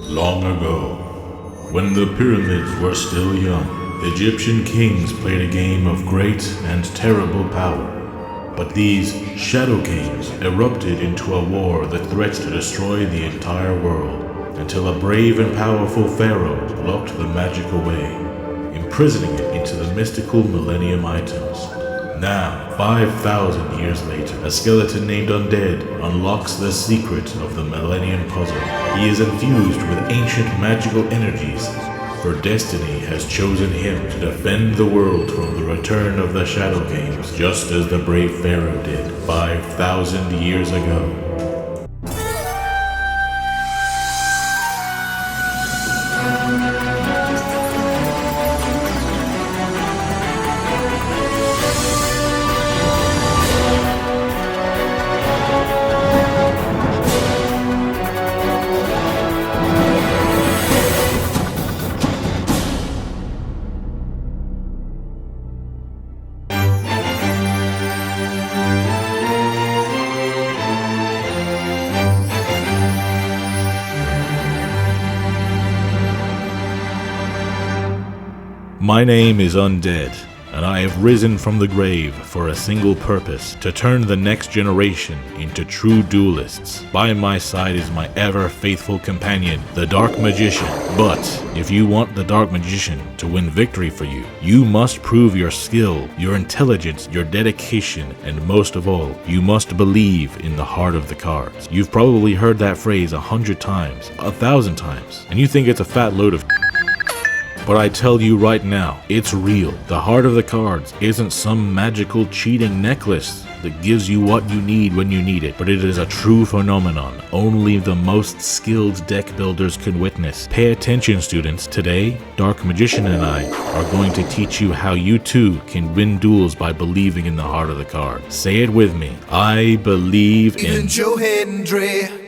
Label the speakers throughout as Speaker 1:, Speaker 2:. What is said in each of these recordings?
Speaker 1: Long ago, when the pyramids were still young, Egyptian kings played a game of great and terrible power. But these shadow kings erupted into a war that threatened to destroy the entire world, until a brave and powerful pharaoh locked the magic away, imprisoning it into the mystical millennium items. Now, 5,000 years later, a skeleton named Undead unlocks the secret of the Millennium Puzzle. He is infused with ancient magical energies, for destiny has chosen him to defend the world from the return of the Shadow Kings, just as the brave pharaoh did 5,000 years ago. My name is Undead, and I have risen from the grave for a single purpose: to turn the next generation into true duelists. By my side is my ever-faithful companion, the Dark Magician. But if you want the Dark Magician to win victory for you, you must prove your skill, your intelligence, your dedication, and most of all, you must believe in the heart of the cards. You've probably heard that phrase 100 times, 1,000 times, and you think it's a fat load of but I tell you right now, it's real. The heart of the cards isn't some magical cheating necklace that gives you what you need when you need it, but it is a true phenomenon only the most skilled deck builders can witness. Pay attention, students. Today, Dark Magician and I are going to teach you how you too can win duels by believing in the heart of the card. Say it with me. I believe in
Speaker 2: Joe Hendry.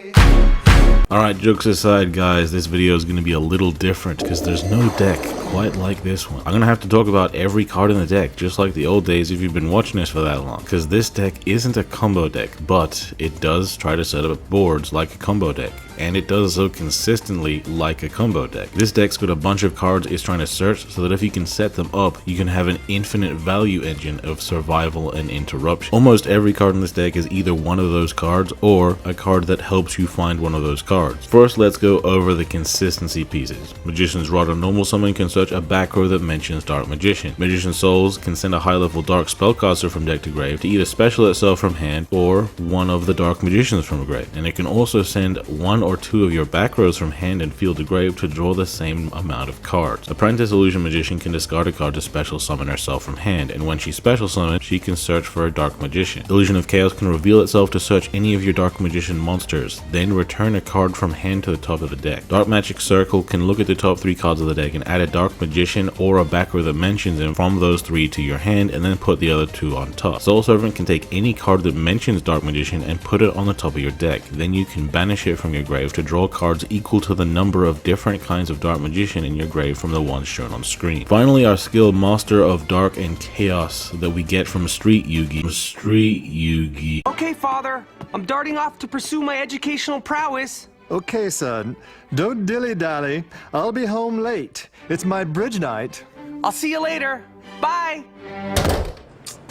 Speaker 1: Alright, jokes aside guys, this video is going to be a little different because there's no deck quite like this one. I'm going to have to talk about every card in the deck, just like the old days if you've been watching this for that long. Because this deck isn't a combo deck, but it does try to set up boards like a combo deck. And it does so consistently like a combo deck. This deck's got a bunch of cards it's trying to search so that if you can set them up, you can have an infinite value engine of survival and interruption. Almost every card in this deck is either one of those cards or a card that helps you find one of those cards. First, let's go over the consistency pieces. Magician's Rod on normal summon can search a back row that mentions Dark Magician. Magician's Souls can send a high-level Dark Spellcaster from deck to grave to either special itself from hand or one of the Dark Magicians from grave. And it can also send one or two of your back rows from hand and field to grave to draw the same amount of cards. Apprentice Illusion Magician can discard a card to special summon herself from hand, and when she special summons, she can search for a Dark Magician. Illusion of Chaos can reveal itself to search any of your Dark Magician monsters, then return a card from hand to the top of the deck. Dark Magic Circle can look at the top 3 cards of the deck and add a Dark Magician or a back row that mentions him from those 3 to your hand, and then put the other 2 on top. Soul Servant can take any card that mentions Dark Magician and put it on the top of your deck. Then you can banish it from your grave to draw cards equal to the number of different kinds of Dark Magician in your grave from the ones shown on screen. Finally, our skill Master of Dark and Chaos that we get from Street Yugi.
Speaker 3: Okay, Father, I'm darting off to pursue my educational prowess.
Speaker 2: Okay, son, don't dilly-dally. I'll be home late. It's my bridge night.
Speaker 3: I'll see you later. Bye.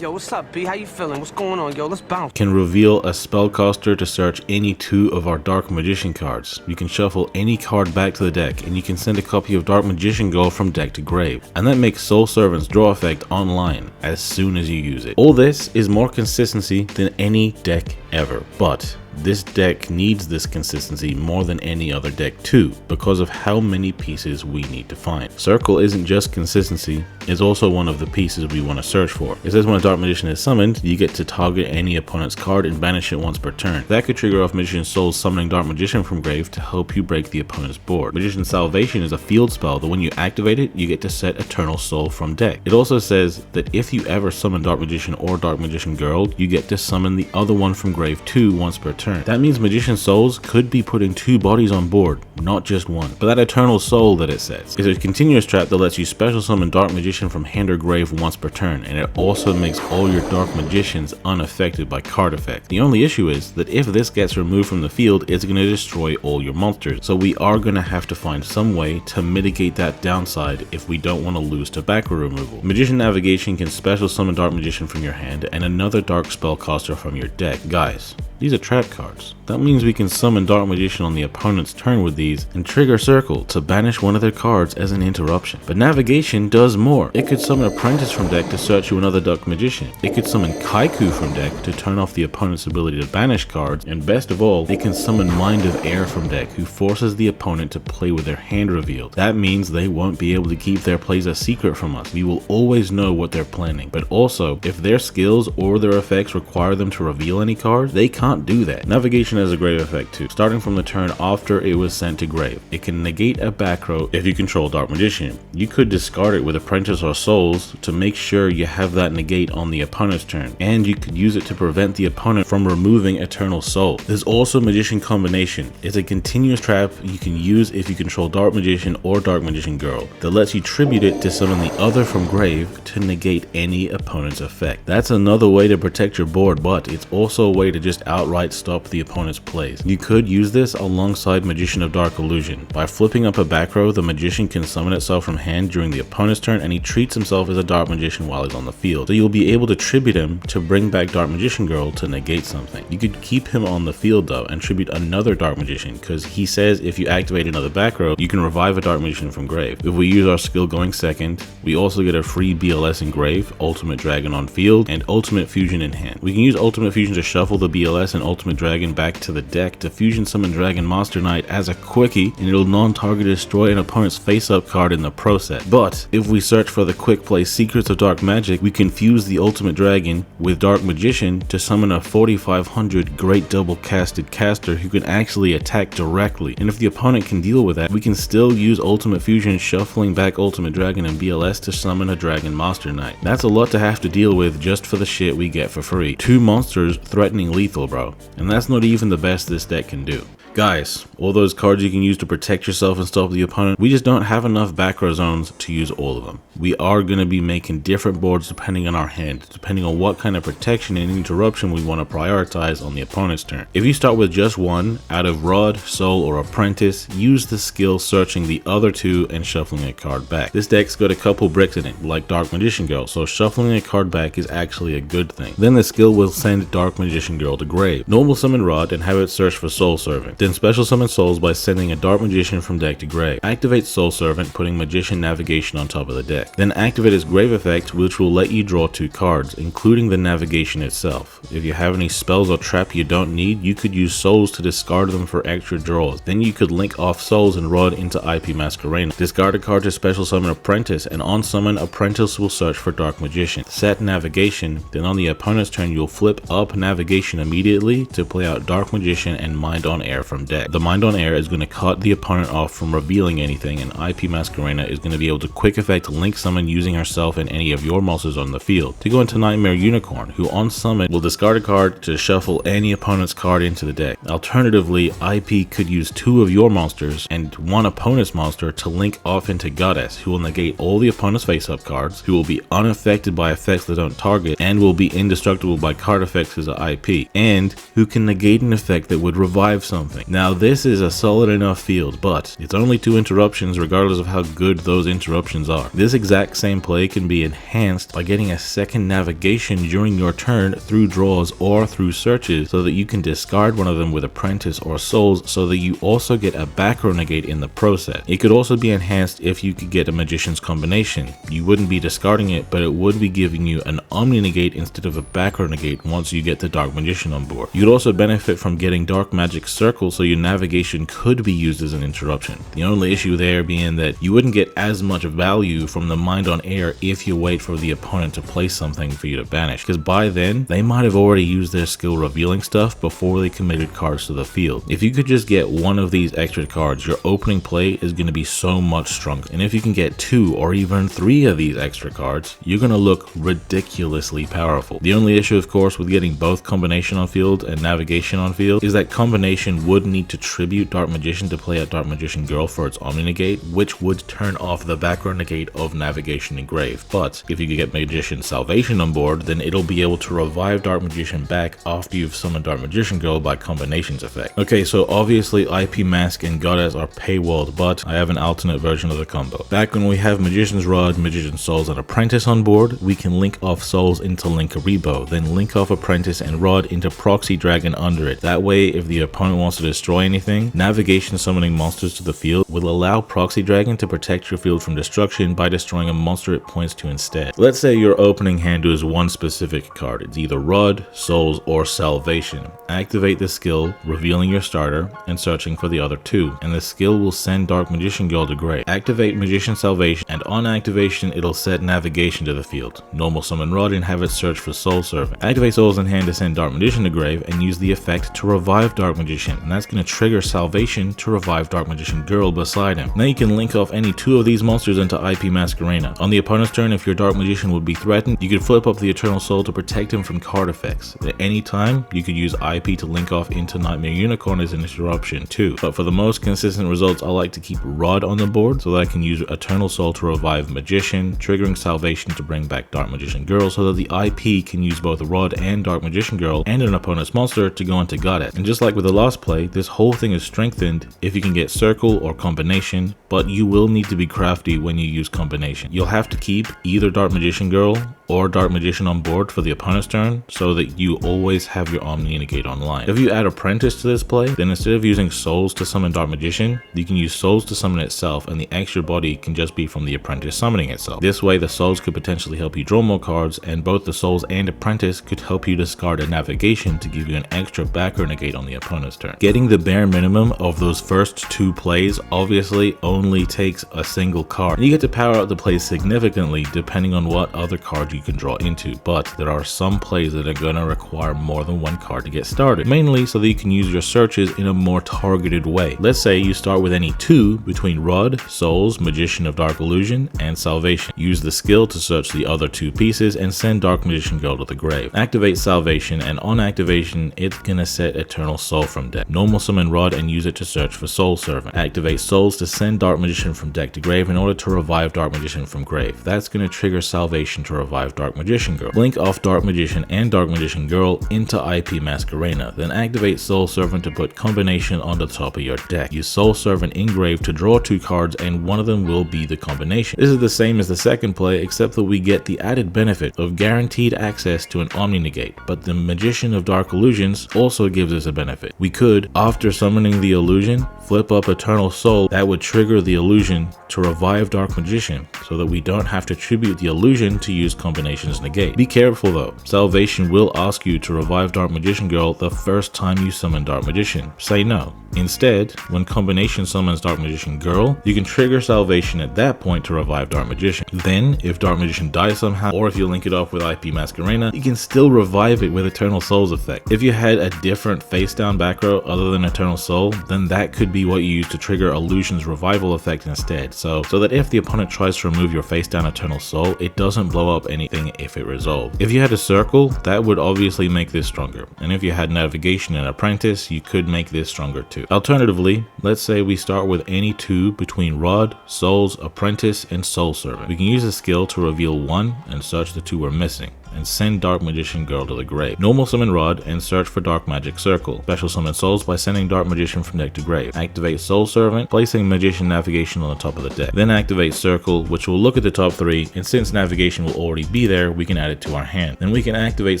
Speaker 3: Yo, what's up, B? How you feeling? What's going on? Yo, let's bounce.
Speaker 1: Can reveal a spellcaster to search any 2 of our Dark Magician cards. You can shuffle any card back to the deck, and you can send a copy of Dark Magician Gold from deck to grave. And that makes Soul Servant's draw effect online as soon as you use it. All this is more consistency than any deck ever, but this deck needs this consistency more than any other deck too, because of how many pieces we need to find. Circle isn't just consistency, it's also one of the pieces we want to search for. It says when a Dark Magician is summoned, you get to target any opponent's card and banish it once per turn. That could trigger off Magician's Soul summoning Dark Magician from grave to help you break the opponent's board. Magician's Salvation is a field spell that when you activate it, you get to set Eternal Soul from deck. It also says that if you ever summon Dark Magician or Dark Magician Girl, you get to summon the other one from grave too once per turn. turn. That means Magician Souls could be putting 2 bodies on board, not just one. But that Eternal Soul that it sets is a continuous trap that lets you special summon Dark Magician from hand or grave once per turn, and it also makes all your Dark Magicians unaffected by card effects. The only issue is that if this gets removed from the field, it's going to destroy all your monsters, so we are going to have to find some way to mitigate that downside if we don't want to lose to backrow removal. Magician Navigation can special summon Dark Magician from your hand and another Dark Spellcaster from your deck. Guys, these are trap cards. That means we can summon Dark Magician on the opponent's turn with these and trigger Circle to banish one of their cards as an interruption. But Navigation does more. It could summon Apprentice from deck to search you another Dark Magician. It could summon Kaiku from deck to turn off the opponent's ability to banish cards. And best of all, it can summon Mind of Air from deck, who forces the opponent to play with their hand revealed. That means they won't be able to keep their plays a secret from us. We will always know what they're planning. But also, if their skills or their effects require them to reveal any cards, they can't do that. Navigation has a grave effect too, starting from the turn after it was sent to grave. It can negate a back row if you control Dark Magician. You could discard it with Apprentice or Souls to make sure you have that negate on the opponent's turn, and you could use it to prevent the opponent from removing Eternal Soul. There's also Magician Combination. It's a continuous trap you can use if you control Dark Magician or Dark Magician Girl that lets you tribute it to summon the other from grave to negate any opponent's effect. That's another way to protect your board, but it's also a way to just outright stop the opponent's plays. You could use this alongside Magician of Dark Illusion. By flipping up a back row, the Magician can summon itself from hand during the opponent's turn, and he treats himself as a Dark Magician while he's on the field. So you'll be able to tribute him to bring back Dark Magician Girl to negate something. You could keep him on the field though and tribute another Dark Magician, because he says if you activate another back row, you can revive a Dark Magician from grave. If we use our skill going second, we also get a free BLS in grave, Ultimate Dragon on field, and Ultimate Fusion in hand. We can use Ultimate Fusion to shuffle the BLS and Ultimate Dragon back to the deck to fusion summon Dragon Master Knight as a quickie, and it'll non-target destroy an opponent's face-up card in the process. But if we search for the quick play Secrets of Dark Magic, we can fuse the Ultimate Dragon with Dark Magician to summon a 4500 Great Double Casted caster who can actually attack directly. And if the opponent can deal with that, we can still use Ultimate Fusion shuffling back Ultimate Dragon and BLS to summon a Dragon Master Knight. That's a lot to have to deal with just for the shit we get for free. 2 monsters threatening lethal, bro. And that's not even the best this deck can do. Guys, all those cards you can use to protect yourself and stop the opponent, we just don't have enough back row zones to use all of them. We are going to be making different boards depending on our hand, depending on what kind of protection and interruption we want to prioritize on the opponent's turn. If you start with just one, out of Rod, Soul, or Apprentice, use the skill searching the other 2 and shuffling a card back. This deck's got a couple bricks in it, like Dark Magician Girl, so shuffling a card back is actually a good thing. Then the skill will send Dark Magician Girl to grave. Normal summon Rod and have it search for Soul Servant. Then special summon Souls by sending a Dark Magician from deck to grave. Activate Soul Servant, putting Magician Navigation on top of the deck. Then activate its grave effect, which will let you draw 2 cards, including the navigation itself. If you have any spells or trap you don't need, you could use Souls to discard them for extra draws. Then you could link off Souls and Rod into IP Masquerena. Discard a card to special summon Apprentice, and on summon, Apprentice will search for Dark Magician. Set Navigation, then on the opponent's turn you'll flip up Navigation immediately to play out Dark Magician and Mind on Air from deck. The Mind on Air is going to cut the opponent off from revealing anything, and IP Masquerena is going to be able to quick effect link summon using herself and any of your monsters on the field. To go into Nightmare Unicorn, who on summon will discard a card to shuffle any opponent's card into the deck. Alternatively, IP could use 2 of your monsters and 1 opponent's monster to link off into Goddess, who will negate all the opponent's face-up cards, who will be unaffected by effects that don't target, and will be indestructible by card effects as a IP, and who can negate an effect that would revive something. Now this is a solid enough field, but it's only 2 interruptions regardless of how good those interruptions are. This exact same play can be enhanced by getting a second navigation during your turn through draws or through searches, so that you can discard one of them with Apprentice or Souls, so that you also get a back row negate in the process. It could also be enhanced if you could get a Magician's Combination. You wouldn't be discarding it, but it would be giving you an Omni negate instead of a back row negate once you get the Dark Magician on board. You'd also benefit from getting Dark Magic Circle circle, so your navigation could be used as an interruption. The only issue there being that you wouldn't get as much value from the mind on air if you wait for the opponent to play something for you to banish, because by then they might have already used their skill revealing stuff before they committed cards to the field. If you could just get one of these extra cards, your opening play is going to be so much stronger. And if you can get 2 or even 3 of these extra cards, you're going to look ridiculously powerful. The only issue, of course, with getting both combination on field and navigation on field is that combination would need to tribute Dark Magician to play out Dark Magician Girl for its Omni Negate, which would turn off the background negate of Navigation Engrave. But if you could get Magician Salvation on board, then it'll be able to revive Dark Magician back after you've summoned Dark Magician Girl by combinations effect. Okay, so obviously IP Mask and Goddess are paywalled, but I have an alternate version of the combo. Back when we have Magician's Rod, Magician's Souls, and Apprentice on board, we can link off Souls into Linkaribo, then link off Apprentice and Rod into Proxy Dragon under it. That way, if the opponent wants to destroy anything, Navigation summoning monsters to the field will allow Proxy Dragon to protect your field from destruction by destroying a monster it points to instead. Let's say your opening hand is one specific card. It's either Rod, Souls, or Salvation. Activate the skill, revealing your starter, and searching for the other 2, and the skill will send Dark Magician Girl to grave. Activate Magician Salvation, and on activation it'll set Navigation to the field. Normal summon Rod and have it search for Soul Servant. Activate Souls in hand to send Dark Magician to grave, and use the effect to revive Dark Magician, and that's going to trigger Salvation to revive Dark Magician Girl beside him. Now you can link off any 2 of these monsters into IP Mask Arena. On the opponent's turn, if your Dark Magician would be threatened, you could flip up the Eternal Soul to protect him from card effects. At any time, you could use IP to link off into Nightmare Unicorn as an interruption too. But for the most consistent results, I like to keep Rod on the board so that I can use Eternal Soul to revive Magician, triggering Salvation to bring back Dark Magician Girl so that the IP can use both Rod and Dark Magician Girl and an opponent's monster to go into Goddess. And just like with the last play, this whole thing is strengthened if you can get Circle or Combination, but you will need to be crafty when you use Combination. You'll have to keep either Dark Magician Girl or Dark Magician on board for the opponent's turn so that you always have your Omni Negate online. If you add Apprentice to this play, then instead of using Souls to summon Dark Magician, you can use Souls to summon itself, and the extra body can just be from the Apprentice summoning itself. This way the Souls could potentially help you draw more cards, and both the Souls and Apprentice could help you discard a Navigation to give you an extra backer negate on the opponent's turn. Getting the bare minimum of those first 2 plays obviously only takes a single card, and you get to power up the plays significantly depending on what other card you can draw into, but there are some plays that are going to require more than 1 card to get started, mainly so that you can use your searches in a more targeted way. Let's say you start with any 2 between Rod, Souls, Magician of Dark Illusion, and Salvation. Use the skill to search the other 2 pieces and send Dark Magician Girl to the grave. Activate Salvation, and on activation it's gonna set Eternal Soul from deck. Normal summon Rod and use it to search for Soul Servant. Activate Souls to send Dark Magician from deck to grave in order to revive Dark Magician from grave. That's gonna trigger Salvation to revive Dark Magician Girl. Blink off Dark Magician and Dark Magician Girl into IP Mask Arena, then activate Soul Servant to put Combination on the top of your deck. Use Soul Servant in grave to draw 2 cards, and one of them will be the combination. This is the same as the second play, except that we get the added benefit of guaranteed access to an Omni Negate, but the Magician of Dark Illusions also gives us a benefit. We could, after summoning the illusion, flip up Eternal Soul that would trigger the illusion to revive Dark Magician, so that we don't have to tribute the illusion to use Combination's negate. Be careful though, Salvation will ask you to revive Dark Magician Girl the first time you summon Dark Magician. Say no. Instead, when Combination summons Dark Magician Girl, you can trigger Salvation at that point to revive Dark Magician. Then, if Dark Magician dies somehow, or if you link it off with IP Mask Arena, you can still revive it with Eternal Soul's effect. If you had a different face down back row other than Eternal Soul, then that could be what you use to trigger Illusion's revival effect instead, so that if the opponent tries to remove your face down Eternal Soul, it doesn't blow up anything if it resolves. If you had a Circle, that would obviously make this stronger, and if you had Navigation and Apprentice, you could make this stronger too. Alternatively, let's say we start with any 2 between Rod, Souls, Apprentice, and Soul Servant. We can use a skill to reveal 1 and search the 2 we're missing, and send Dark Magician Girl to the grave. Normal summon Rod and search for Dark Magic Circle. Special summon Souls by sending Dark Magician from deck to grave. Activate Soul Servant, placing Magician Navigation on the top of the deck. Then activate Circle, which will look at the top 3, and since Navigation will already be there, we can add it to our hand. Then we can activate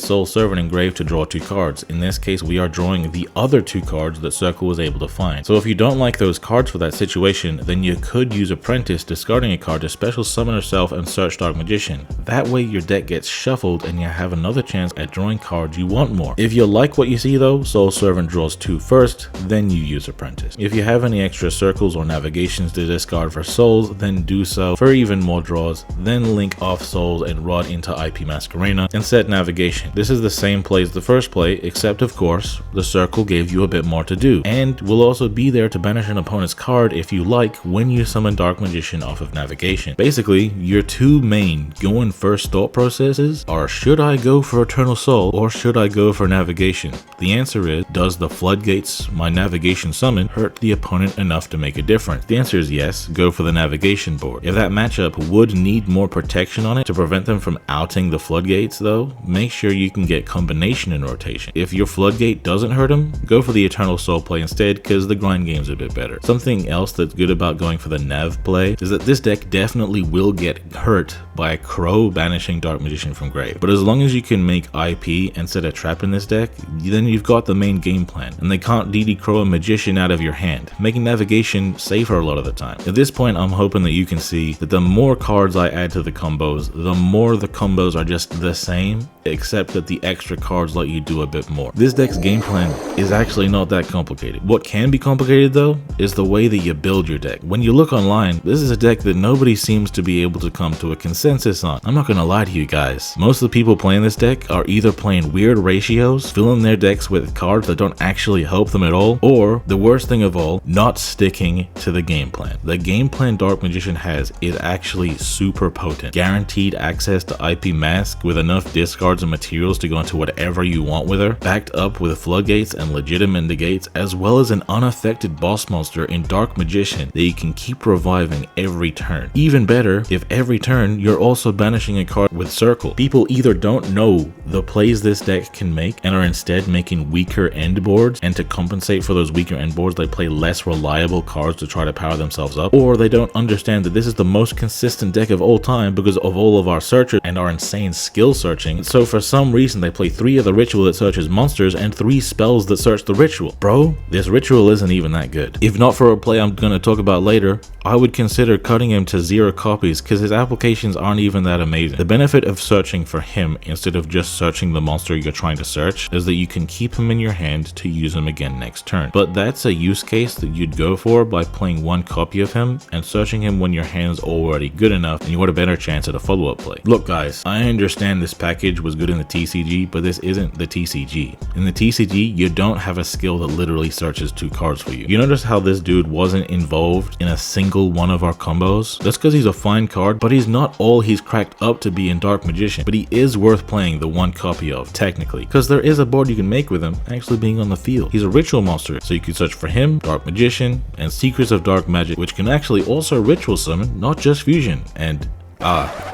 Speaker 1: Soul Servant in grave to draw 2 cards. In this case, we are drawing the other 2 cards that Circle was able to find. So if you don't like those cards for that situation, then you could use Apprentice, discarding a card to special summon herself and search Dark Magician. That way your deck gets shuffled field and you have another chance at drawing cards you want more. If you like what you see though, Soul Servant draws 2 first, then you use Apprentice. If you have any extra circles or navigations to discard for souls, then do so for even more draws, then link off souls and Rod into IP Masquerena and set navigation. This is the same play as the first play, except of course, the circle gave you a bit more to do, and will also be there to banish an opponent's card if you like when you summon Dark Magician off of navigation. Basically, your 2 main going first thought processes are, should I go for Eternal Soul or should I go for navigation? The answer is, does the Floodgates, my navigation summon, hurt the opponent enough to make a difference? The answer is yes, go for the navigation board. If that matchup would need more protection on it to prevent them from outing the Floodgates though, make sure you can get combination in rotation. If your Floodgate doesn't hurt him, go for the Eternal Soul play instead because the grind game's a bit better. Something else that's good about going for the nav play is that this deck definitely will get hurt by a Crow banishing Dark Magician from grave, but as long as you can make IP and set a trap in this deck, then you've got the main game plan, and they can't DD Crow a Magician out of your hand, making navigation safer a lot of the time. At this point, I'm hoping that you can see that the more cards I add to the combos, the more the combos are just the same, except that the extra cards let you do a bit more. This deck's game plan is actually not that complicated. What can be complicated though, is the way that you build your deck. When you look online, this is a deck that nobody seems to be able to come to a consensus on. I'm not gonna lie to you guys. Most of the people playing this deck are either playing weird ratios, filling their decks with cards that don't actually help them at all, or the worst thing of all, not sticking to the game plan. The game plan Dark Magician has is actually super potent. Guaranteed access to IP Mask with enough discards and materials to go into whatever you want with her, backed up with Floodgates and legitimate negates, as well as an unaffected boss monster in Dark Magician that you can keep reviving every turn. Even better, if every turn you're also banishing a card with Circle. People either don't know the plays this deck can make and are instead making weaker end boards, and to compensate for those weaker end boards they play less reliable cards to try to power themselves up, or they don't understand that this is the most consistent deck of all time because of all of our searches and our insane skill searching, so for some reason they play 3 of the ritual that searches monsters and 3 spells that search the ritual. Bro, this ritual isn't even that good. If not for a play I'm gonna talk about later, I would consider cutting him to 0 copies because his applications aren't even that amazing. The benefit of searching for him instead of just searching the monster you're trying to search is that you can keep him in your hand to use him again next turn. But that's a use case that you'd go for by playing 1 copy of him and searching him when your hand's already good enough and you got a better chance at a follow-up play. Look guys, I understand this package was good in the TCG, but this isn't the TCG. In the TCG, you don't have a skill that literally searches 2 cards for you. You notice how this dude wasn't involved in a single one of our combos? That's because he's a fine card, but he's not all he's cracked up to be in Dark Magician, but he is worth playing the 1 copy of, technically, because there is a board you can make with him actually being on the field. He's a ritual monster, so you can search for him, Dark Magician, and Secrets of Dark Magic, which can actually also ritual summon, not just fusion, and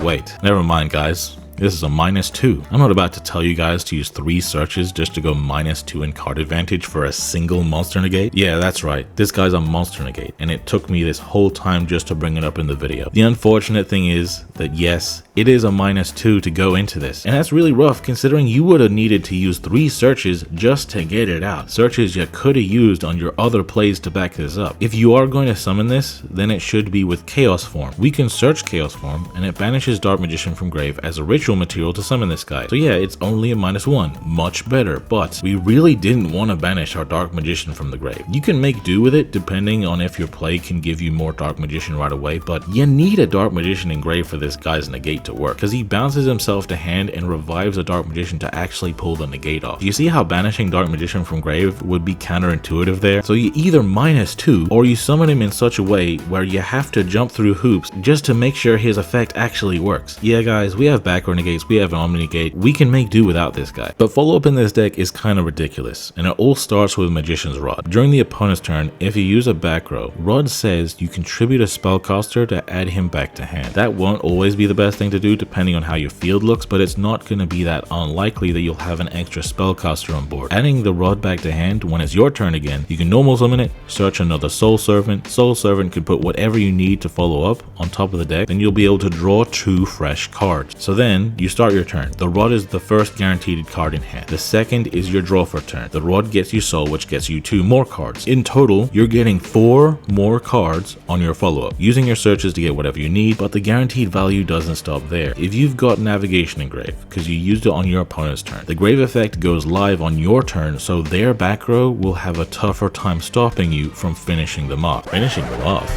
Speaker 1: wait, never mind guys. This is a -2. I'm not about to tell you guys to use 3 searches just to go -2 in card advantage for a single monster negate. Yeah, that's right. This guy's a monster negate, and it took me this whole time just to bring it up in the video. The unfortunate thing is that yes, it is a -2 to go into this, and that's really rough considering you would have needed to use 3 searches just to get it out. Searches you could have used on your other plays to back this up. If you are going to summon this, then it should be with Chaos Form. We can search Chaos Form, and it banishes Dark Magician from grave as a ritual material to summon this guy. So yeah, it's only a -1, much better, but we really didn't want to banish our Dark Magician from the grave. You can make do with it depending on if your play can give you more Dark Magician right away, but you need a Dark Magician in grave for this guy's negate to work, because he bounces himself to hand and revives a Dark Magician to actually pull the negate off. You see how banishing Dark Magician from grave would be counterintuitive there? So you either -2 or you summon him in such a way where you have to jump through hoops just to make sure his effect actually works. Yeah guys, we have backrow negates, we have an omni negate, we can make do without this guy. But follow up in this deck is kind of ridiculous, and it all starts with Magician's Rod. During the opponent's turn, if you use a back row, Rod says you contribute a spellcaster to add him back to hand. That won't always be the best thing to do depending on how your field looks, but it's not going to be that unlikely that you'll have an extra spellcaster on board. Adding the Rod back to hand when it's your turn again, you can normal summon it, search another Soul Servant. Soul Servant can put whatever you need to follow up on top of the deck, then you'll be able to draw 2 fresh cards. So then 1, you start your turn. The rod is the first guaranteed card in hand. The second is your draw for turn. The rod gets you soul, which gets you 2 more cards. In total, you're getting 4 more cards on your follow-up, using your searches to get whatever you need, but the guaranteed value doesn't stop there. If you've got navigation in grave, because you used it on your opponent's turn, the grave effect goes live on your turn, so their back row will have a tougher time stopping you from finishing them off.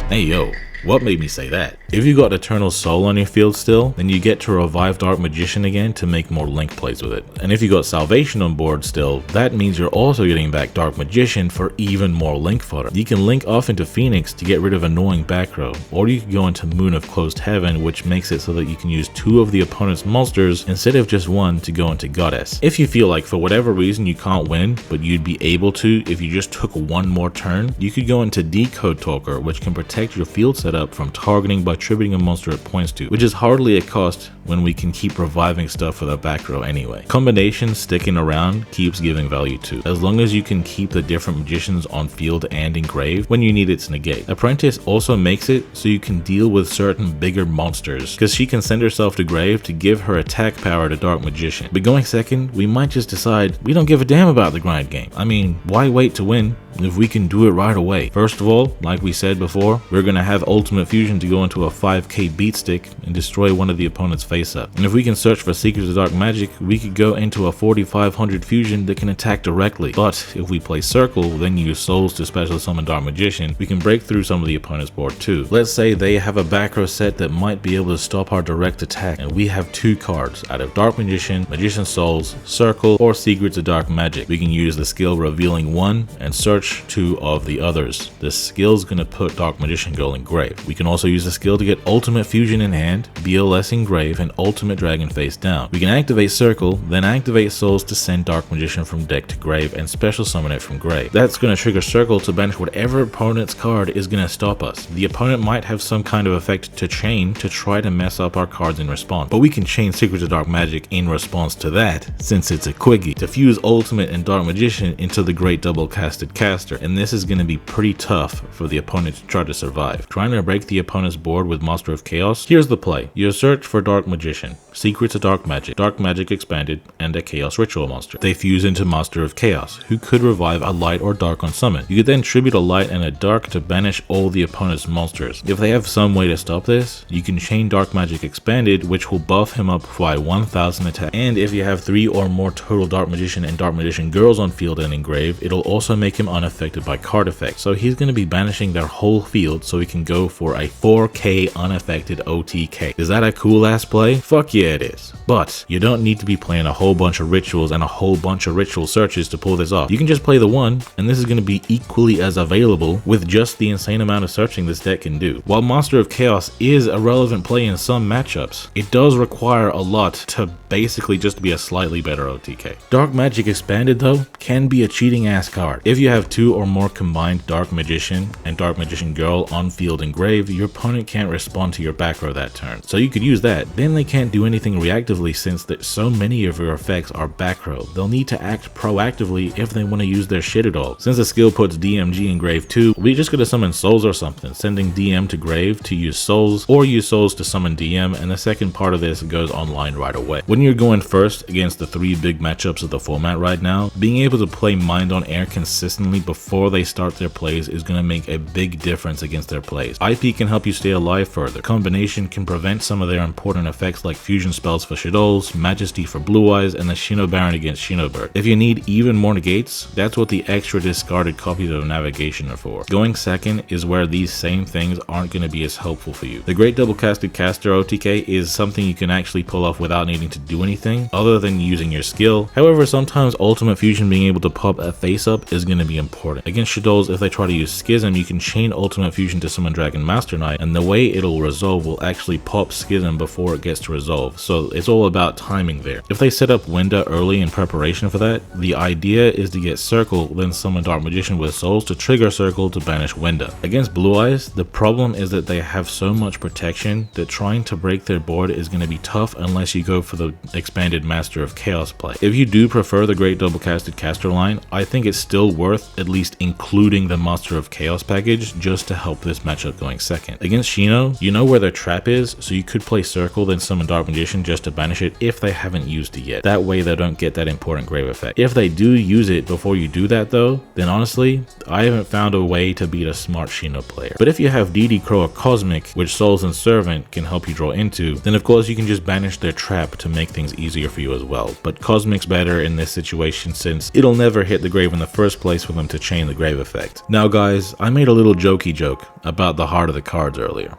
Speaker 1: Hey yo, what made me say that? If you got Eternal Soul on your field still, then you get to revive Dark Magician again to make more link plays with it. And if you got Salvation on board still, that means you're also getting back Dark Magician for even more link fodder. You can link off into Phoenix to get rid of annoying back row, or you can go into Moon of Closed Heaven, which makes it so that you can use 2 of the opponent's monsters instead of just 1 to go into Goddess. If you feel like for whatever reason you can't win, but you'd be able to if you just took 1 more turn, you could go into Decode Talker, which can protect your field setup from targeting by tributing a monster it points to, which is hardly a cost when we can keep reviving stuff for the back row anyway. Combination sticking around keeps giving value too, as long as you can keep the different magicians on field and engraved when you need its negate. Apprentice also makes it so you can deal with certain bigger monsters, because she can send herself to grave to give her attack power to Dark Magician. But going second, we might just decide we don't give a damn about the grind game. I mean, why wait to win if we can do it right away? First of all, like we said before, we're gonna have Ultimate Fusion to go into a 5k beat stick and destroy one of the opponent's face up. And if we can search for Secrets of Dark Magic, we could go into a 4500 fusion that can attack directly. But if we play Circle, then use souls to special summon Dark Magician, we can break through some of the opponent's board too. Let's say they have a back row set that might be able to stop our direct attack, and we have 2 cards out of Dark Magician, Magician Souls, Circle, or Secrets of Dark Magic. We can use the skill Revealing 1 and search 2 of the others. This skill's gonna put Dark Magician Girl in grave. We can also use the skill to get Ultimate Fusion in hand, BLS in grave, and Ultimate Dragon face down. We can activate Circle, then activate Souls to send Dark Magician from deck to grave and special summon it from grave. That's gonna trigger Circle to banish whatever opponent's card is gonna stop us. The opponent might have some kind of effect to chain to try to mess up our cards in response, but we can chain Secrets of Dark Magic in response to that, since it's a quickie, to fuse Ultimate and Dark Magician into the Great Double Casted Caster, and this is gonna be pretty tough for the opponent to try to survive. Trying to break the opponent's board with Master of Chaos? Here's the play. You search for Dark Magician, Secrets of Dark Magic Expanded, and a Chaos Ritual monster. They fuse into Master of Chaos, who could revive a light or dark on summon. You could then tribute a light and a dark to banish all the opponent's monsters. If they have some way to stop this, you can chain Dark Magic Expanded, which will buff him up by 1000 attack. And if you have 3 or more total Dark Magician and Dark Magician Girls on field and engraved, it'll also make him unaffected by card effects. So he's going to be banishing their whole field, so he can go for a 4k unaffected OTK. Is that a cool ass play? Fuck yeah it is. But you don't need to be playing a whole bunch of rituals and a whole bunch of ritual searches to pull this off. You can just play the 1, and this is going to be equally as available with just the insane amount of searching this deck can do. While Master of Chaos is a relevant play in some matchups, it does require a lot to basically just be a slightly better OTK. Dark Magic Expanded though can be a cheating ass card. If you have 2 or more combined Dark Magician and Dark Magician Girl on field and grave, your opponent can't respond to your back row that turn. So you could use that. Then they can't do anything reactively since that so many of your effects are back row. They'll need to act proactively if they want to use their shit at all. Since the skill puts DMG in grave too, we just gotta summon souls or something, sending DM to grave to use souls, or use souls to summon DM, and the second part of this goes online right away. When you're going first against the 3 big matchups of the format right now, being able to play Mind on Air consistently before they start their plays is going to make a big difference against their plays. IP can help you stay alive further. Combination can prevent some of their important effects like fusion spells for Shadows, Majesty for Blue-Eyes, and the Shino Baron against Shinobird. If you need even more negates, that's what the extra discarded copies of Navigation are for. Going second is where these same things aren't going to be as helpful for you. The Great Double Casted Caster OTK is something you can actually pull off without needing to do anything other than using your skill. However, sometimes Ultimate Fusion being able to pop a face up is going to be important. Against Shadows, if they try to use Schism, you can chain Ultimate Fusion to summon Dragon Master Knight, and the way it'll resolve will actually pop Schism before it gets to resolve, so it's all about timing there. If they set up Winda early in preparation for that, the idea is to get Circle, then summon Dark Magician with Souls to trigger Circle to banish Winda. Against Blue-Eyes, the problem is that they have so much protection that trying to break their board is going to be tough unless you go for the expanded Master of Chaos play. If you do prefer the Great Double Casted Caster line, I think it's still worth at least including the Master of Chaos package just to help this matchup going second. Against Shino, you know where their trap is, so you could play Circle then summon Dark Magician just to banish it if they haven't used it yet. That way they don't get that important grave effect. If they do use it before you do that though, then honestly, I haven't found a way to beat a smart Shino player. But if you have DD Crow or Cosmic, which Souls and Servant can help you draw into, then of course you can just banish their trap to make things easier for you as well. But Cosmic's better in this situation since it'll never hit the grave in the first place for them to chain the grave effect. Now guys, I made a little jokey joke about the heart of the cards earlier.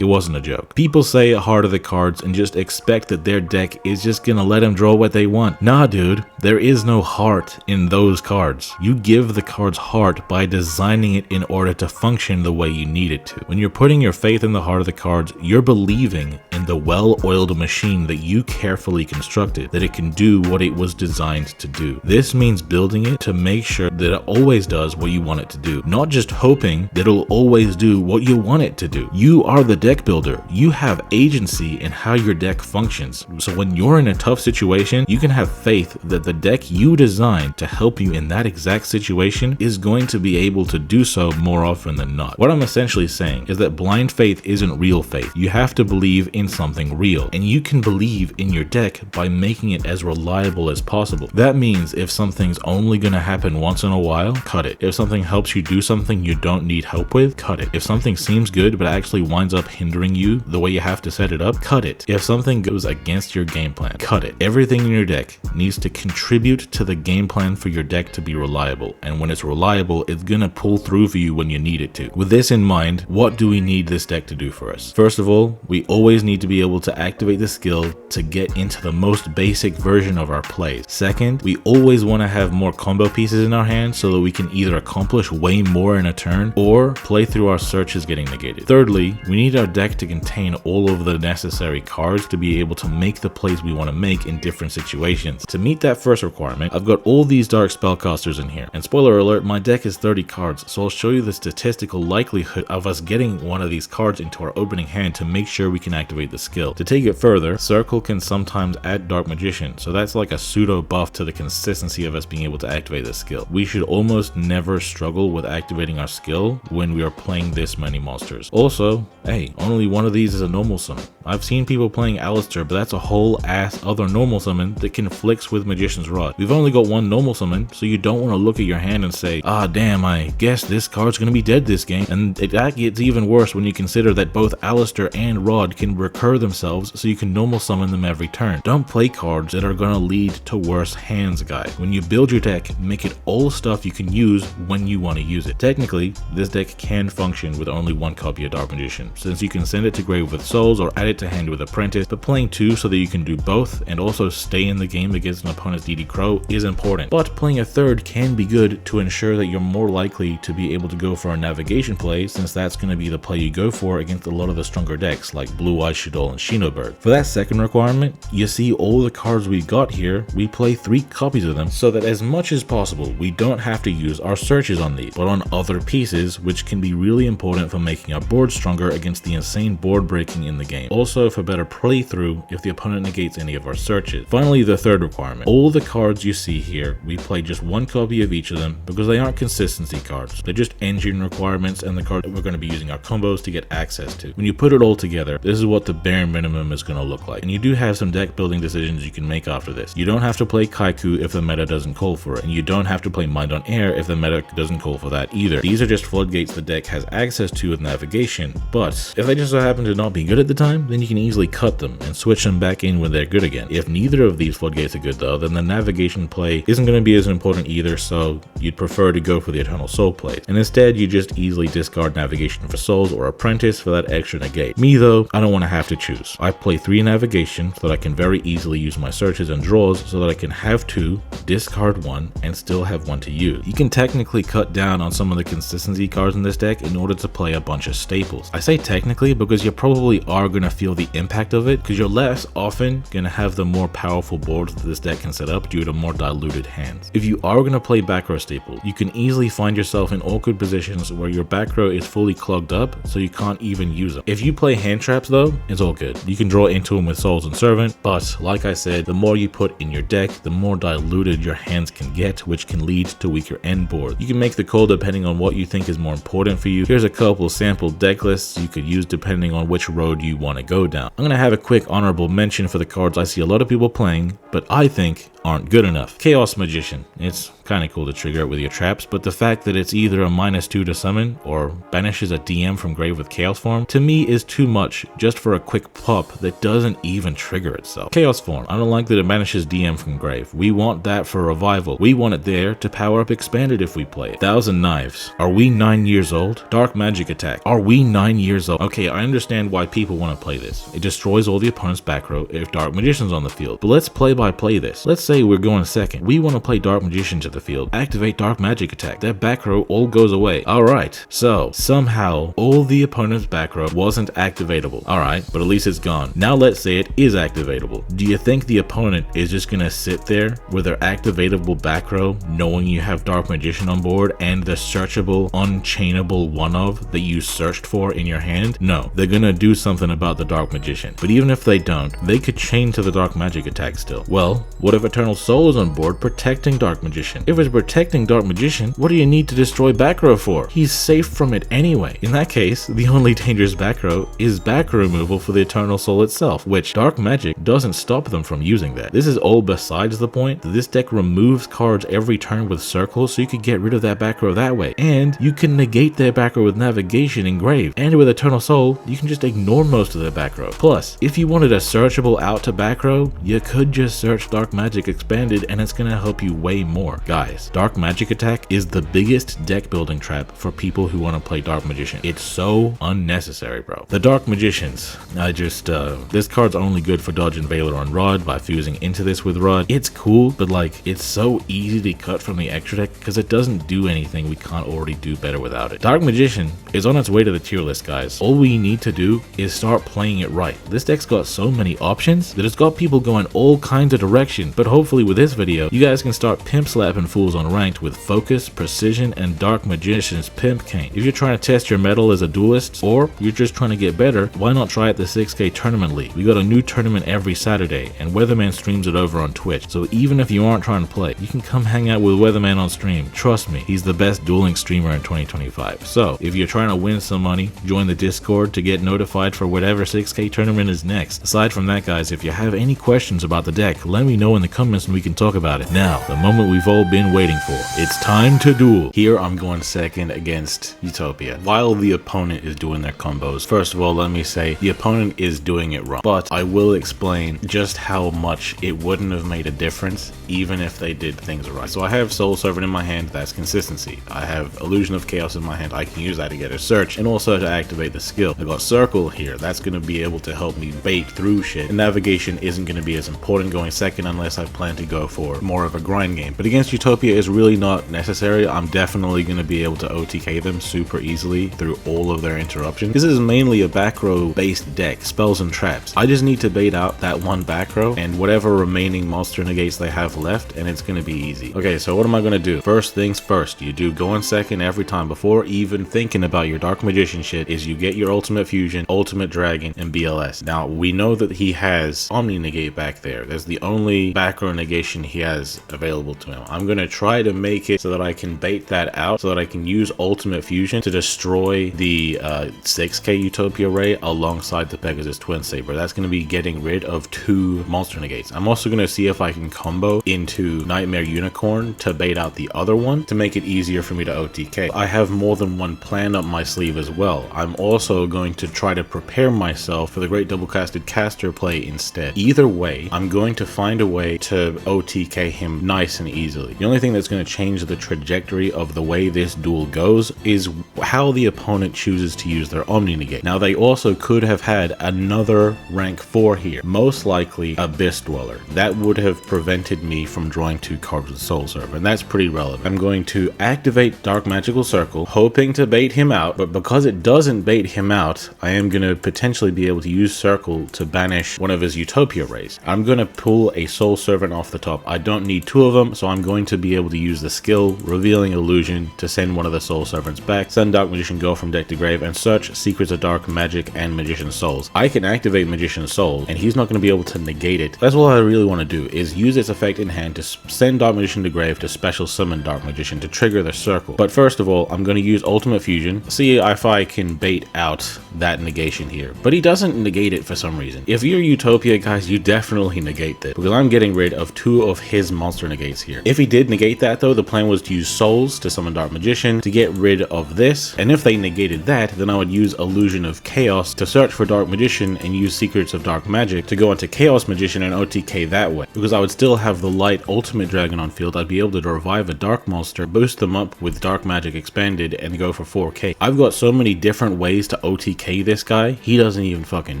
Speaker 1: It wasn't a joke. People say heart of the cards and just expect that their deck is just gonna let them draw what they want. Nah dude, there is no heart in those cards. You give the cards heart by designing it in order to function the way you need it to. When you're putting your faith in the heart of the cards, you're believing in the well-oiled machine that you carefully constructed, that it can do what it was designed to do. This means building it to make sure that it always does what you want it to do, not just hoping that it'll always do what you want it to do. You are the deck builder. You have agency in how your deck functions. So when you're in a tough situation, you can have faith that the deck you designed to help you in that exact situation is going to be able to do so more often than not. What I'm essentially saying is that blind faith isn't real faith. You have to believe in something real, and you can believe in your deck by making it as reliable as possible. That means if something's only going to happen once in a while, cut it. If something helps you do something you don't need help with, cut it. If something seems good but actually winds up hindering you the way you have to set it up, cut it. If something goes against your game plan, cut it. Everything in your deck needs to contribute to the game plan for your deck to be reliable, and when it's reliable, it's gonna pull through for you when you need it to. With this in mind, what do we need this deck to do for us? First of all, we always need to be able to activate the skill to get into the most basic version of our plays. Second, we always want to have more combo pieces in our hand so that we can either accomplish way more in a turn or play through our searches getting negated. Thirdly, we need our deck to contain all of the necessary cards to be able to make the plays we want to make in different situations. To meet that first requirement, I've got all these dark spellcasters in here. And spoiler alert, my deck is 30 cards, so I'll show you the statistical likelihood of us getting one of these cards into our opening hand to make sure we can activate the skill. To take it further, Circle can sometimes add Dark Magician, so that's like a pseudo buff to the consistency of us being able to activate the skill. We should almost never struggle with activating our skill when we are playing this many monsters. Also, hey, only one of these is a normal summon. I've seen people playing Alistair, but that's a whole ass other normal summon that conflicts with Magician's Rod. We've only got one normal summon, so you don't want to look at your hand and say, ah damn, I guess this card's gonna be dead this game. And that gets even worse when you consider that both Alistair and Rod can recur themselves, so you can normal summon them every turn. Don't play cards that are gonna lead to worse hands, guys. When you build your deck, make it all stuff you can use when you want to use it. Technically, this deck can function with only one copy of Dark Magician, since you can send it to grave with Souls or add it to hand with Apprentice, but playing two so that you can do both and also stay in the game against an opponent's DD Crow is important. But playing a third can be good to ensure that you're more likely to be able to go for a navigation play, since that's going to be the play you go for against a lot of the stronger decks like Blue-Eyes, Shadol, and Shinobird. For that second requirement, you see all the cards we got here, we play 3 copies of them so that as much as possible we don't have to use our searches on these, but on other pieces, which can be really important for making our board stronger against the insane board breaking in the game. Also for better playthrough if the opponent negates any of our searches. Finally, the third requirement. All the cards you see here, we play just 1 copy of each of them because they aren't consistency cards. They're just engine requirements and the card that we're going to be using our combos to get access to. When you put it all together, this is what the bare minimum is going to look like. And you do have some deck building decisions you can make after this. You don't have to play Kaiku if the meta doesn't call for it, and you don't have to play Mind on Air if the meta doesn't call for that either. These are just floodgates the deck has access to with navigation, but if they just so happen to not be good at the time, then you can easily cut them and switch them back in when they're good again. If neither of these floodgates are good though, then the navigation play isn't going to be as important either, so you'd prefer to go for the Eternal Soul play. And instead, you just easily discard navigation for Souls or Apprentice for that extra negate. Me though, I don't want to have to choose. I play 3 navigation so that I can very easily use my searches and draws so that I can have 2, discard 1, and still have 1 to use. You can technically cut down on some of the consistency cards in this deck in order to play a bunch of staples. I say technically technically, because you probably are going to feel the impact of it, because you're less often going to have the more powerful boards that this deck can set up due to more diluted hands. If you are going to play back row staples, you can easily find yourself in awkward positions where your back row is fully clogged up, so you can't even use them. If you play hand traps though, it's all good. You can draw into them with Souls and Servant, but like I said, the more you put in your deck, the more diluted your hands can get, which can lead to weaker end boards. You can make the call depending on what you think is more important for you. Here's a couple sample deck lists you could use depending on which road you want to go down. I'm going to have a quick honorable mention for the cards I see a lot of people playing, but I think aren't good enough. Chaos Magician. It's kind of cool to trigger it with your traps, but the fact that it's either a -2 to summon or banishes a DM from grave with Chaos Form, to me is too much just for a quick pop that doesn't even trigger itself. Chaos Form. I don't like that it banishes DM from grave. We want that for revival. We want it there to power up Expanded if we play it. Thousand Knives. Are we 9 years old? Dark Magic Attack. Are we 9 years old? Okay, I understand why people want to play this. It destroys all the opponent's back row if Dark Magician's on the field, but let's play by play this. Let's say we're going second. We want to play Dark Magician to the field. Activate Dark Magic Attack. That back row all goes away. Alright, so somehow all the opponent's back row wasn't activatable. Alright, but at least it's gone. Now let's say it is activatable. Do you think the opponent is just gonna sit there with their activatable back row knowing you have Dark Magician on board and the searchable, unchainable one of that you searched for in your hand? No, they're gonna do something about the Dark Magician. But even if they don't, they could chain to the Dark Magic Attack still. Well, what if Eternal Soul is on board protecting Dark Magician? If it's protecting Dark Magician, what do you need to destroy back row for? He's safe from it anyway. In that case, the only dangerous back row is back row removal for the Eternal Soul itself, which Dark Magic doesn't stop them from using that. This is all besides the point that this deck removes cards every turn with circles, so you could get rid of that back row that way. And you can negate their back row with Navigation and Grave. And with Eternal Soul, you can just ignore most of their back row. Plus, if you wanted a searchable out to back row, you could just search Dark Magic Expanded and it's gonna help you way more. Guys, Dark Magic Attack is the biggest deck building trap for people who want to play Dark Magician. It's so unnecessary, bro. The Dark Magicians, this card's only good for dodging Valor on Rod by fusing into this with Rod. It's cool, but like, it's so easy to cut from the extra deck because it doesn't do anything we can't already do better without it. Dark Magician is on its way to the tier list, guys. All we need to do is start playing it right. This deck's got so many options that it's got people going all kinds of directions, but hopefully with this video, you guys can start pimp slapping fools on ranked with Focus, Precision, and Dark Magician's Pimp Cane. If you're trying to test your mettle as a duelist, or you're just trying to get better, why not try out the 6K Tournament League? We got a new tournament every Saturday, and Weatherman streams it over on Twitch, so even if you aren't trying to play, you can come hang out with Weatherman on stream. Trust me, he's the best dueling streamer in 2025. So, if you're trying to win some money, join the Discord to get notified for whatever 6K tournament is next. Aside from that, guys, if you have any questions about the deck, let me know in the comments and we can talk about it. Now, the moment we've all been waiting for. It's time to duel. Here I'm going second against Utopia. While the opponent is doing their combos, first of all, let me say the opponent is doing it wrong, but I will explain just how much it wouldn't have made a difference even if they did things right. So I have Soul Servant in my hand, that's consistency. I have Illusion of Chaos in my hand, I can use that to get a search and also to activate the skill. I got Circle here, that's going to be able to help me bait through shit. And Navigation isn't going to be as important going second unless I plan to go for more of a grind game. But against Utopia is really not necessary. I'm definitely going to be able to OTK them super easily through all of their interruptions. This is mainly a back row based deck, spells and traps. I just need to bait out that one back row and whatever remaining monster negates they have left, and it's going to be easy. Okay, so what am I going to do? First things first, you do going second every time before even thinking about your Dark Magician shit is you get your Ultimate Fusion, Ultimate Dragon, and BLS. Now, we know that he has Omni Negate back there. That's the only back row negation he has available to him. I'm going to try to make it so that I can bait that out, so that I can use Ultimate Fusion to destroy the 6K Utopia Ray alongside the Pegasus Twin Saber. That's going to be getting rid of 2 monster negates. I'm also going to see if I can combo into Nightmare Unicorn to bait out the other one to make it easier for me to OTK. I have more than one plan up my sleeve as well. I'm also going to try to prepare myself for the Great Double Casted Caster play instead. Either way, I'm going to find a way to to OTK him nice and easily. The only thing that's going to change the trajectory of the way this duel goes is how the opponent chooses to use their Omni Negate. Now, they also could have had another rank 4 here, most likely Abyss Dweller. That would have prevented me from drawing 2 cards with Soul Servant, and that's pretty relevant. I'm going to activate Dark Magical Circle, hoping to bait him out, but because it doesn't bait him out, I am going to potentially be able to use Circle to banish one of his Utopia rays. I'm going to pull a Soul Servant off the top. I don't need 2 of them, so I'm going to be able to use the skill Revealing Illusion to send one of the Soul Servants back, send Dark Magician Go from deck to grave, and search Secrets of Dark Magic and Magician Souls. I can activate Magician Soul, and he's not going to be able to negate it. That's all I really want to do, is use its effect in hand to send Dark Magician to grave to special summon Dark Magician to trigger the circle. But first of all, I'm going to use Ultimate Fusion, see if I can bait out that negation here. But he doesn't negate it for some reason. If you're Utopia, guys, you definitely negate this, because I'm getting rid of 2 of his monster negates here. If he did negate that though, the plan was to use Souls to summon Dark Magician to get rid of this, and if they negated that, then I would use Illusion of Chaos to search for Dark Magician and use Secrets of Dark Magic to go into Chaos Magician and OTK that way, because I would still have the Light Ultimate Dragon on field. I'd be able to revive a Dark monster, boost them up with Dark Magic expanded, and go for 4k. I've got so many different ways to OTK this guy, he doesn't even fucking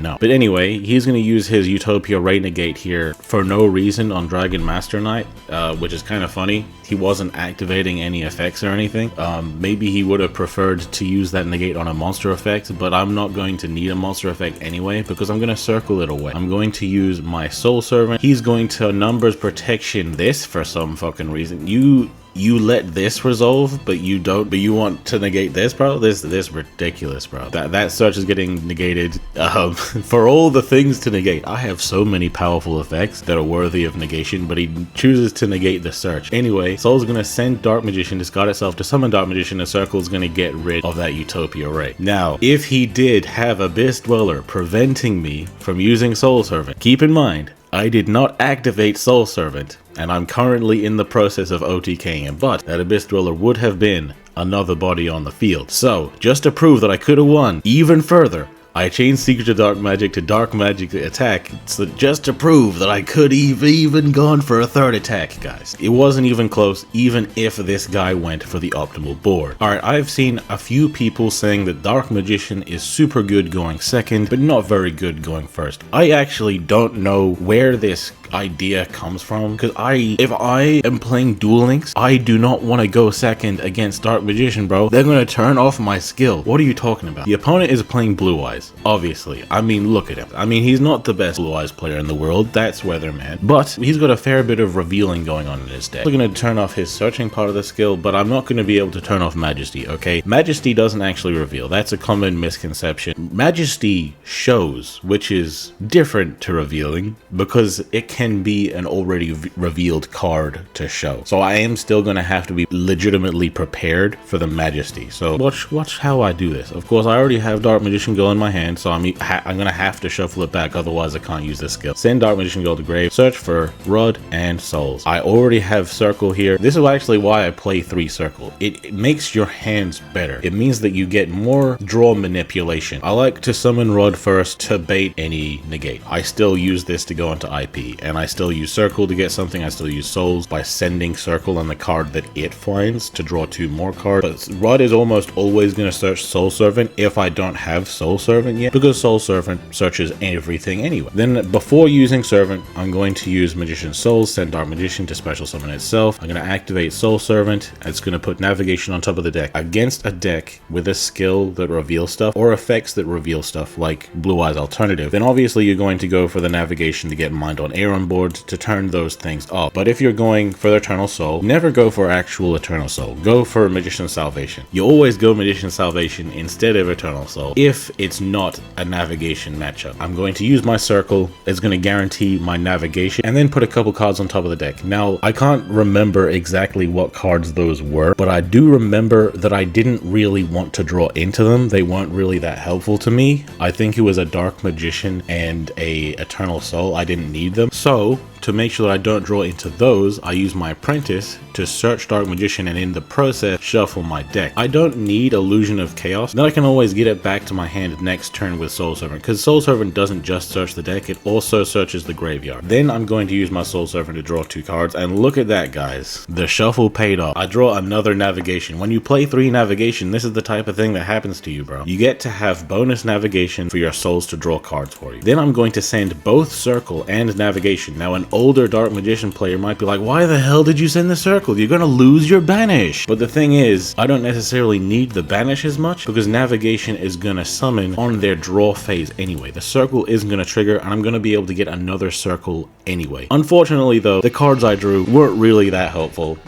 Speaker 1: know. But anyway, he's going to use his Utopia Ray Negate here for no reason on Dragon Master Knight, which is kind of funny. He wasn't activating any effects or anything. Maybe he would have preferred to use that negate on a monster effect, but I'm not going to need a monster effect anyway, because I'm going to circle it away. I'm going to use my Soul Servant. He's going to Numbers Protection this for some fucking reason. You let this resolve, but you don't, but you want to negate this, bro? This ridiculous, bro. That search is getting negated. For all the things to negate, I have so many powerful effects that are worthy of negation, but he chooses to negate the search. Anyway, Soul's gonna send Dark Magician, discard itself to summon Dark Magician, and Circle's gonna get rid of that Utopia Ray. Now, if he did have Abyss Dweller preventing me from using Soul Servant, keep in mind, I did not activate Soul Servant, and I'm currently in the process of OTKing him, but that Abyss Dweller would have been another body on the field. So, just to prove that I could have won even further, I changed Secret of Dark Magic to Dark Magic Attack, so just to prove that I could even gone for a 3rd attack, guys. It wasn't even close, even if this guy went for the optimal board. Alright, I've seen a few people saying that Dark Magician is super good going 2nd, but not very good going 1st. I actually don't know where this idea comes from, because if I am playing Duel Links, I do not want to go 2nd against Dark Magician, bro. They're going to turn off my skill. What are you talking about? The opponent is playing Blue-Eyes, obviously. I mean, look at him. I mean, he's not the best Blue-Eyes player in the world. That's Weatherman, but he's got a fair bit of revealing going on in his deck. I'm going to turn off his searching part of the skill, but I'm not going to be able to turn off Majesty, okay? Majesty doesn't actually reveal. That's a common misconception. Majesty shows, which is different to revealing, because it can be an already revealed card to show. So I am still going to have to be legitimately prepared for the Majesty. So watch how I do this. Of course, I already have Dark Magician Go in my hand, so I'm going to have to shuffle it back, otherwise I can't use this skill. Send Dark Magician Go to grave, search for Rod and Souls. I already have Circle here. This is actually why I play 3 Circle. It makes your hands better. It means that you get more draw manipulation. I like to summon Rod first to bait any negate. I still use this to go into IP, and I still use Circle to get something. I still use Souls by sending Circle on the card that it finds to draw 2 more cards. But Rod is almost always going to search Soul Servant if I don't have Soul Servant yet, because Soul Servant searches everything anyway. Then before using Servant, I'm going to use Magician Souls, send Dark Magician to special summon itself. I'm going to activate Soul Servant. It's going to put Navigation on top of the deck. Against a deck with a skill that reveals stuff or effects that reveal stuff like Blue-Eyes Alternative, then obviously you're going to go for the Navigation to get Mind on Air on board to turn those things off. But if you're going for the Eternal Soul, never go for actual Eternal Soul. Go for Magician Salvation. You always go Magician Salvation instead of Eternal Soul if it's not a navigation matchup. I'm going to use my Circle. It's going to guarantee my navigation, and then put a couple cards on top of the deck. Now, I can't remember exactly what cards those were, but I do remember that I didn't really want to draw into them. They weren't really that helpful to me. I think it was a Dark Magician and a Eternal Soul. I didn't need them. So to make sure that I don't draw into those, I use my apprentice to search Dark Magician and in the process shuffle my deck. I don't need Illusion of Chaos, then I can always get it back to my hand next turn with Soul Servant, because Soul Servant doesn't just search the deck, it also searches the graveyard. Then I'm going to use my Soul Servant to draw 2 cards, and look at that, guys. The shuffle paid off. I draw another navigation. When you play 3 navigation, this is the type of thing that happens to you, bro. You get to have bonus navigation for your souls to draw cards for you. Then I'm going to send both circle and navigation. Now an older Dark Magician player might be like, why the hell did you send the circle? You're gonna lose your banish. But the thing is, I don't necessarily need the banish as much because navigation is gonna summon on their draw phase anyway. The circle isn't gonna trigger and I'm gonna be able to get another circle anyway. Unfortunately though, the cards I drew weren't really that helpful.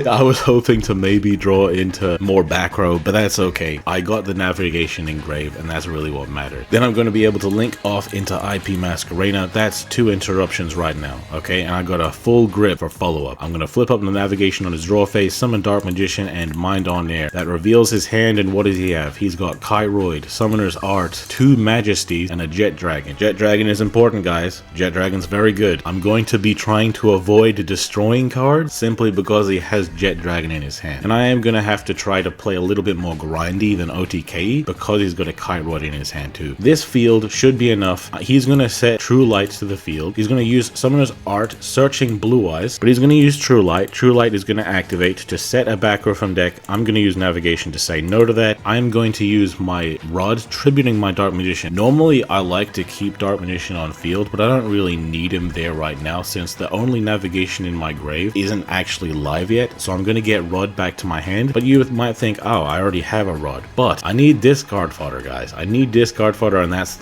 Speaker 1: I was hoping to maybe draw into more back row, but that's okay. I got the navigation engraved and that's really what mattered. Then I'm going to be able to link off into IP Masquerena. That's 2 interruptions right now, okay? And I got a full grip for follow-up. I'm going to flip up the navigation on his draw phase, summon Dark Magician and Mind on Air. That reveals his hand, and what does he have? He's got Kairoid, Summoner's Art, 2 Majesties, and a Jet Dragon. Jet Dragon is important, guys. Jet Dragon's very good. I'm going to be trying to avoid destroying cards simply because he has Jet Dragon in his hand. And I am going to have to try to play a little bit more grindy than OTK because he's got a Kairoid in his hand too. This field should be enough. He's going to set True Light to the field. He's going to use Summoner's Art, searching Blue-Eyes, but he's going to use True Light. True Light is going to activate to set a back row from deck. I'm going to use Navigation to say no to that. I'm going to use my Rod, tributing my Dark Magician. Normally, I like to keep Dark Magician on field, but I don't really need him there right now since the only navigation in my grave isn't actually live yet, so I'm going to get Rod back to my hand. But you might think, oh, I already have a Rod, but I need discard fodder, guys. I need discard fodder, and that's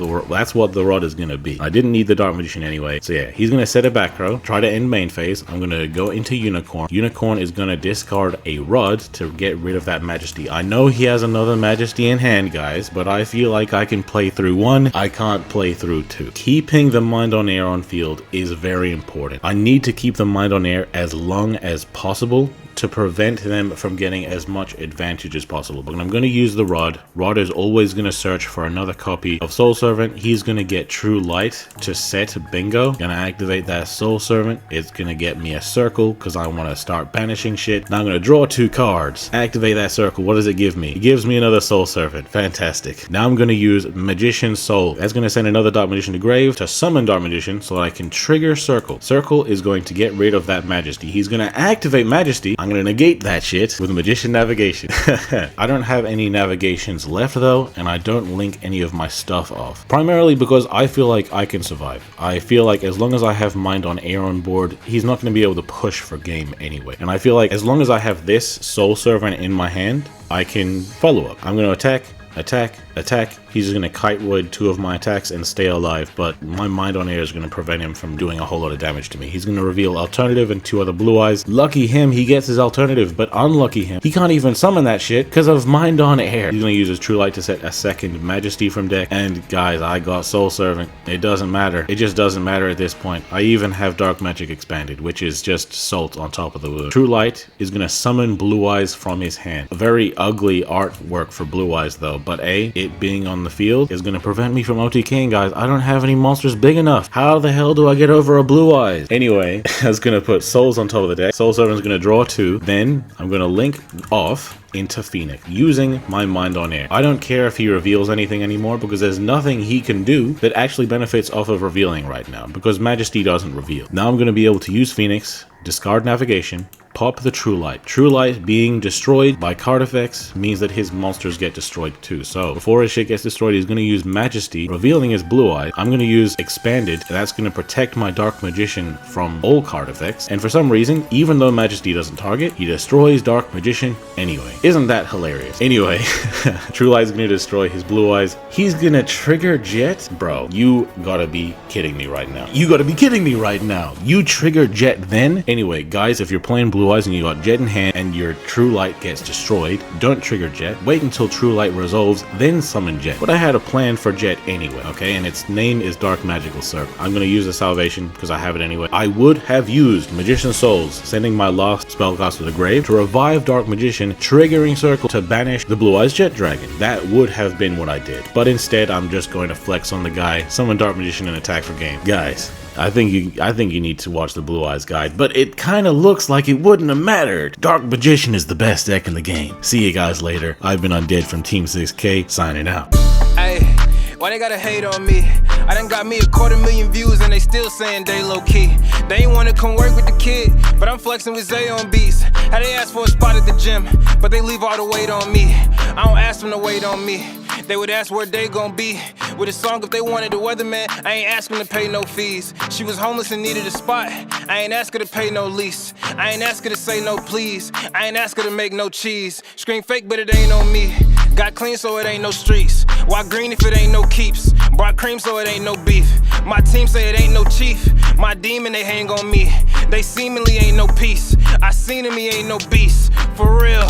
Speaker 1: what the Rod is going to be. I didn't need the Dark Magician anyway, so yeah, he's going to set a back row, try to end main phase. I'm going to go into Unicorn. Unicorn is going to discard a Rod to get rid of that Majesty. I know he has another Majesty in hand, guys, but I feel like I can play through 1. I can't play through 2. Keeping the Mind on Air on field is very important. I need to keep the Mind on Air as long as possible to prevent them from getting as much advantage as possible. But I'm going to use the Rod. Rod is always going to search for another copy of Soul Servant. He's going to get True Light to set Bingo. Going to activate that Soul Servant. It's going to get me a circle because I want to start banishing shit. Now I'm going to draw 2 cards. Activate that circle. What does it give me? It gives me another Soul Servant. Fantastic. Now I'm going to use Magician Soul. That's going to send another Dark Magician to grave to summon Dark Magician so that I can trigger Circle. Circle is going to get rid of that Majesty. He's going to activate Majesty. I'm going to negate that shit with a Magician Navigation. I don't have any navigations left though, and I don't link any of my stuff off. Primarily because I feel like I can survive. I feel like as long as I have Mind on Air on board, he's not going to be able to push for game anyway. And I feel like as long as I have this Soul Servant in my hand, I can follow up. I'm going to attack, attack, attack. He's just going to kite wood 2 of my attacks and stay alive, but my Mind on Air is going to prevent him from doing a whole lot of damage to me. He's going to reveal Alternative and 2 other Blue-Eyes. Lucky him, he gets his Alternative, but unlucky him, he can't even summon that shit because of Mind on Air. He's going to use his True Light to set a second Majesty from deck, and guys, I got Soul Servant. It doesn't matter. It just doesn't matter at this point. I even have Dark Magic expanded, which is just salt on top of the wound. True Light is going to summon Blue-Eyes from his hand. A very ugly artwork for Blue-Eyes though, but it being on the field is going to prevent me from OTKing, guys. I don't have any monsters big enough. How the hell do I get over a Blue-Eyes? Anyway, I was going to put Souls on top of the deck. Soul Servant's going to draw 2. Then I'm going to link off into Phoenix using my Mind on Air. I don't care if he reveals anything anymore because there's nothing he can do that actually benefits off of revealing right now because Majesty doesn't reveal. Now I'm going to be able to use Phoenix, discard Navigation, pop the True Light. True Light being destroyed by card effects means that his monsters get destroyed too. So before his shit gets destroyed, he's going to use Majesty, revealing his Blue-Eye. I'm going to use Expanded. That's going to protect my Dark Magician from all card effects. And for some reason, even though Majesty doesn't target, he destroys Dark Magician anyway. Isn't that hilarious? Anyway, True Light's going to destroy his Blue-Eyes. He's going to trigger Jet? Bro, you gotta be kidding me right now. You gotta be kidding me right now. You trigger Jet then? Anyway, guys, if you're playing Blue-Eyes and you got Jet in hand and your True Light gets destroyed, don't trigger Jet. Wait until True Light resolves, then summon Jet. But I had a plan for Jet anyway, okay? And its name is Dark Magical Circle. I'm gonna use the Salvation because I have it anyway. I would have used Magician Souls, sending my last spellcast to the grave to revive Dark Magician, trigger triggering circle to banish the Blue-Eyes Jet Dragon. That would have been what I did. But instead, I'm just going to flex on the guy, summon Dark Magician, and attack for game. Guys, I think you need to watch the Blue-Eyes guide, but it kind of looks like it wouldn't have mattered. Dark Magician is the best deck in the game. See you guys later. I've been Undead from Team 6K, signing out.
Speaker 4: Hey, why they gotta hate on me? I done got me 250,000 views and they still saying they low key. They ain't wanna come work with the kid, but I'm flexing with Zay on beats. How they ask for a spot at the gym, but they leave all the weight on me. I don't ask them to wait on me. They would ask where they gon' be with a song if they wanted the Weatherman. I ain't asking to pay no fees. She was homeless and needed a spot. I ain't ask her to pay no lease. I ain't ask her to say no please. I ain't ask her to make no cheese. Scream fake, but it ain't on me. Got clean, so it ain't no streets. Why green if it ain't no keeps? Brought cream, so it ain't no beef. My team say it ain't no chief. My demon, they hang on me. They seemingly ain't no peace. I seen him, he ain't no beast. For real.